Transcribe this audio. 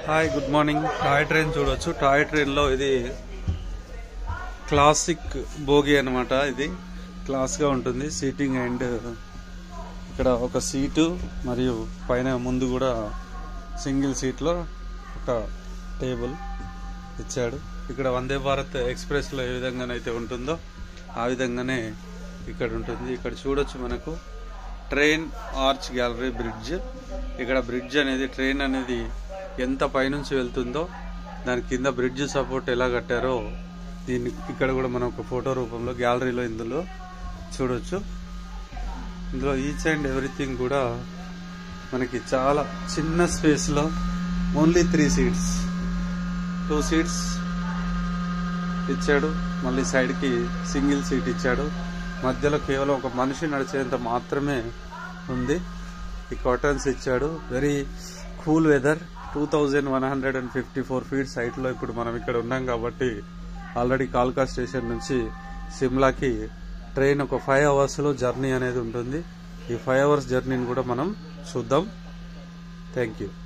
Hi, good morning. Toy train చూడొచ్చు. Toy train లో ఇది క్లాసిక్ బోగి అన్నమాట. ఇది క్లాస్ గా ఉంటుంది సీటింగ్, అండ్ ఇక్కడ ఒక సీటు మరియు పైన ముందు కూడా సింగిల్ సీట్ లో ఒక టేబుల్ ఇచ్చాడు. ఇక్కడ వందే భారత్ ఎక్స్ప్రెస్ లో ఏ విధంగానైతే ఉంటుందో ఆ విధంగానే ఇక్కడ ఉంటుంది. ఇక్కడ చూడొచ్చు మనకు ట్రైన్ ఆర్చ్ గ్యాలరీ బ్రిడ్జ్. ఇక్కడ బ్రిడ్జ్ అనేది ట్రైన్ అనేది ఎంత పైనుంచి వెళ్తుందో దాని కింద బ్రిడ్జ్ సపోర్ట్ ఎలా కట్టారో దీన్ని ఇక్కడ కూడా మనం ఒక ఫోటో రూపంలో గ్యాలరీలో ఇందులో చూడొచ్చు. ఇందులో ఈచ్ అండ్ ఎవ్రీథింగ్ కూడా మనకి చాలా చిన్న స్పేస్ లో ఓన్లీ 3 seats, 2 seats ఇచ్చాడు. మళ్ళీ సైడ్ కి సింగిల్ సీట్ ఇచ్చాడు. మధ్యలో కేవలం ఒక మనిషి నడిచేంత మాత్రమే ఉంది. ఈ కర్టన్స్ ఇచ్చాడు. Very cool weather. 2154 feet height లో ఇప్పుడు మనం ఇక్కడ ఉన్నాం కాబట్టి ఆల్రెడీ కాల్కా స్టేషన్ నుంచి సిమ్లాకి ట్రైన్ ఒక 5 hours లో జర్నీ అనేది ఉంటుంది. ఈ 5 hours జర్నీని కూడా మనం చూద్దాం. Thank you.